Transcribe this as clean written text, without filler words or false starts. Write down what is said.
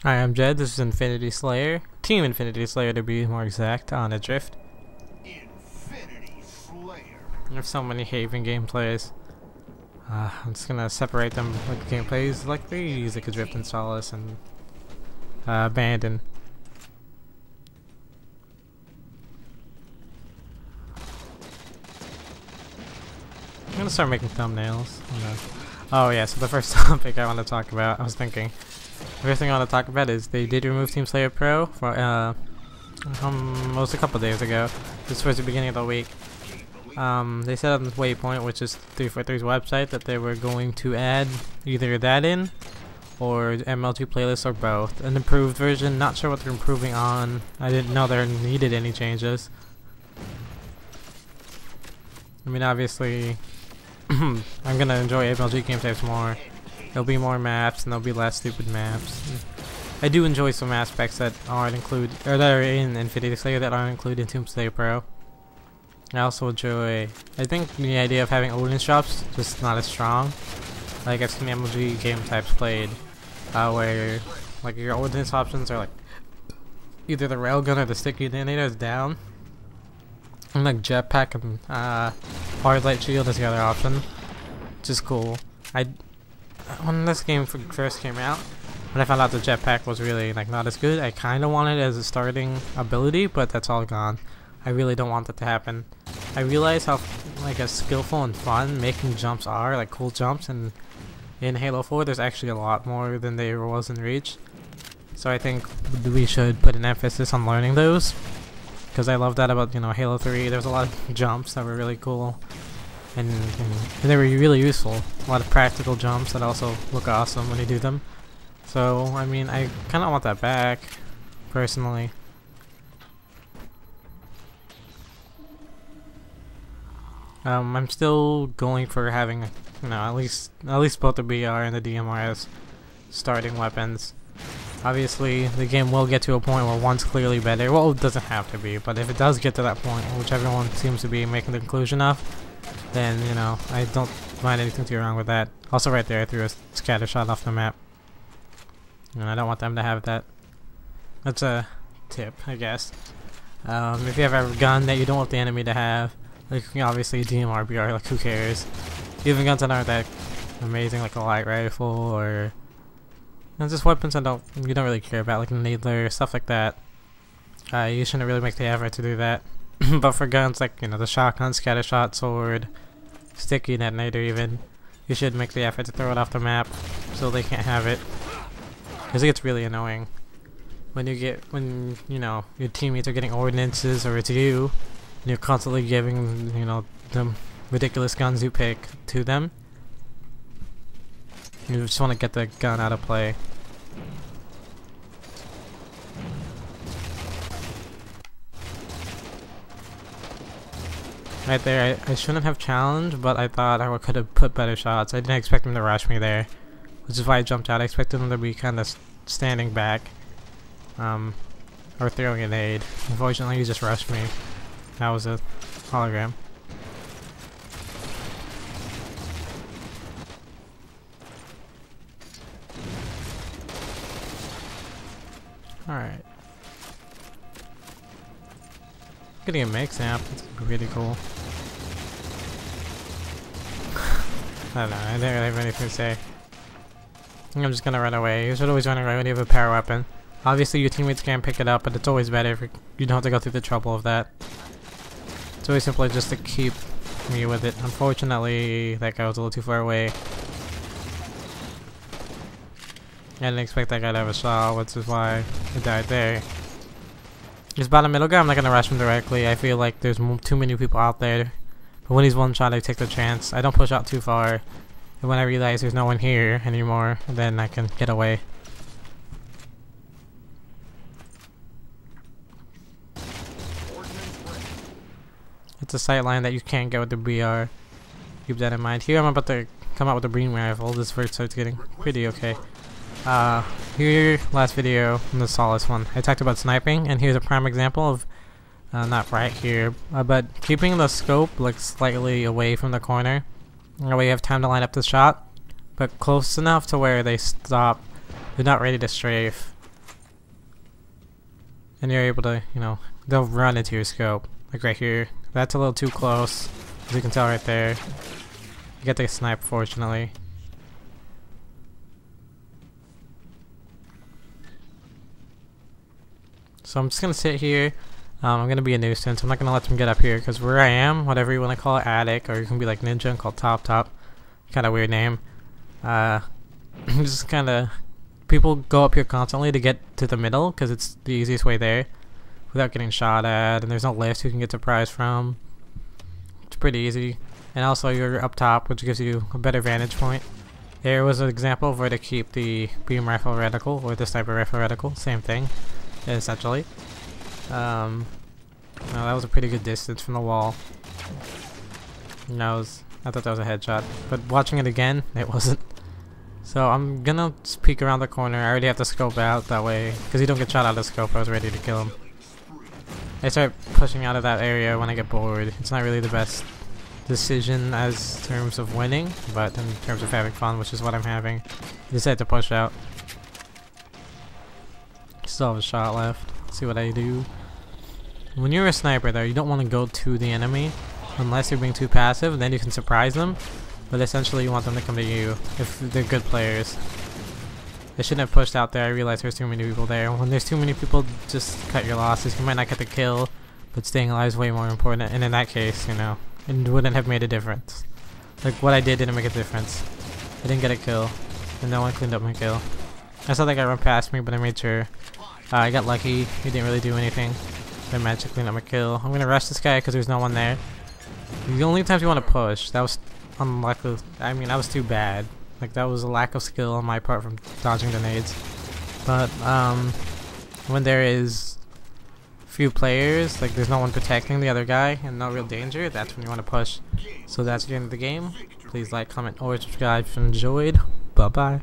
Hi, I'm Jed. This is Infinity Slayer. Team Infinity Slayer to be more exact, on Adrift. Infinity Slayer. There's so many Haven gameplays. I'm just gonna separate them like gameplays like these, like Adrift and Solace and Abandon. I'm gonna start making thumbnails. Oh yeah, so the first topic I want to talk about, I was thinking, the first thing I want to talk about is they did remove Team Slayer Pro for almost a couple days ago. This was the beginning of the week. They said on the Waypoint, which is 343's website, that they were going to add either that in or MLP playlists or both. An improved version, not sure what they're improving on. I didn't know there needed any changes. I mean, obviously, I'm gonna enjoy MLG game types more. There'll be more maps and there'll be less stupid maps. I do enjoy some aspects that aren't included, or that are in Infinity Slayer that aren't included in Team Slayer Pro. I also enjoy, I think the idea of having Odin shops just not as strong. Like I've seen MLG game types played, where like your Odin's options are like either the railgun or the sticky detonator is down, and like jetpack and hard light shield is the other option, which is cool. When this game first came out, when I found out the jetpack was really like not as good, I kind of wanted it as a starting ability, but that's all gone. I really don't want that to happen. I realize how like as skillful and fun making jumps are, like cool jumps, and in Halo 4 there's actually a lot more than there was in Reach. So I think we should put an emphasis on learning those, because I love that about, you know, Halo 3. There's a lot of jumps that were really cool, and they were really useful. A lot of practical jumps that also look awesome when you do them. So I mean, I kind of want that back, personally. I'm still going for having, you know, at least both the BR and the DMR as starting weapons. Obviously, the game will get to a point where one's clearly better. Well, it doesn't have to be, but if it does get to that point, which everyone seems to be making the conclusion of, then, you know, I don't find anything too wrong with that. Also, right there, I threw a scatter shot off the map, and I don't want them to have that. That's a tip, I guess. If you have a gun that you don't want the enemy to have, like obviously DMR, BR, like who cares? Even guns that aren't that amazing, like a light rifle, or just weapons that you don't really care about, like a needler, stuff like that. You shouldn't really make the effort to do that. But for guns like, you know, the shotgun, scatter shot, sword, sticky detonator even, you should make the effort to throw it off the map so they can't have it. Because it gets really annoying when you know, your teammates are getting ordinances, or it's you, and you're constantly giving, you know, the ridiculous guns you pick to them. You just want to get the gun out of play. Right there, I shouldn't have challenged, but I thought I could have put better shots. I didn't expect him to rush me there, which is why I jumped out. I expected him to be kind of standing back, or throwing a nade. Unfortunately, he just rushed me. That was a hologram. Alright. Getting a mix amp, that's pretty cool. I don't know, I don't really have anything to say. I think I'm just gonna run away. You should always run away when you have a power weapon. Obviously your teammates can pick it up, but it's always better if you don't have to go through the trouble of that. It's always simpler just to keep me with it. Unfortunately, that guy was a little too far away. I didn't expect that guy to have a shot, which is why I died there. This bottom middle guy, I'm not going to rush him directly. I feel like there's too many people out there. But when he's one shot, I take the chance. I don't push out too far. And when I realize there's no one here anymore, then I can get away. It's a sight line that you can't get with the BR. Keep that in mind. Here I'm about to come out with a beam rifle. This verse starts getting pretty okay. Here, last video, in the Solace one, I talked about sniping, and here's a prime example of, not right here, but keeping the scope like slightly away from the corner. That way you have time to line up the shot, but close enough to where they stop. They're not ready to strafe. and you're able to, you know, they'll run into your scope. Like right here. That's a little too close, as you can tell right there. You get the snipe, fortunately. So I'm just gonna sit here. I'm gonna be a nuisance. I'm not gonna let them get up here because where I am, whatever you want to call it, attic, or you can be like ninja and call top, kind of weird name. Just kind of people go up here constantly to get to the middle because it's the easiest way there without getting shot at, and there's no lift you can get surprised from. It's pretty easy, and also you're up top, which gives you a better vantage point. There was an example of where to keep the beam rifle reticle or the sniper rifle reticle. Same thing, essentially. No, that was a pretty good distance from the wall. I thought that was a headshot, but watching it again, it wasn't. So I'm gonna just peek around the corner. I already have the scope out that way, because you don't get shot out of the scope. I was ready to kill him. I start pushing out of that area when I get bored. It's not really the best decision as terms of winning, but in terms of having fun, which is what I'm having. I decided to push out. Still have a shot left. Let's see what I do. When you're a sniper though, you don't want to go to the enemy unless you're being too passive, then you can surprise them. But essentially you want them to come to you if they're good players. They shouldn't have pushed out there. I realize there's too many people there. When there's too many people, just cut your losses. You might not get the kill, but staying alive is way more important. And in that case, you know, it wouldn't have made a difference. Like what I did didn't make a difference. I didn't get a kill, and no one cleaned up my kill. I saw that guy run past me, but I made sure. I got lucky. He didn't really do anything. I managed to clean up my kill. I'm gonna rush this guy because there's no one there. The only times you want to push, that was unlucky. I mean, that was too bad. Like that was a lack of skill on my part from dodging grenades. But when there is few players, like there's no one protecting the other guy and no real danger, that's when you want to push. So that's the end of the game. Please like, comment, or subscribe if you enjoyed. Bye bye.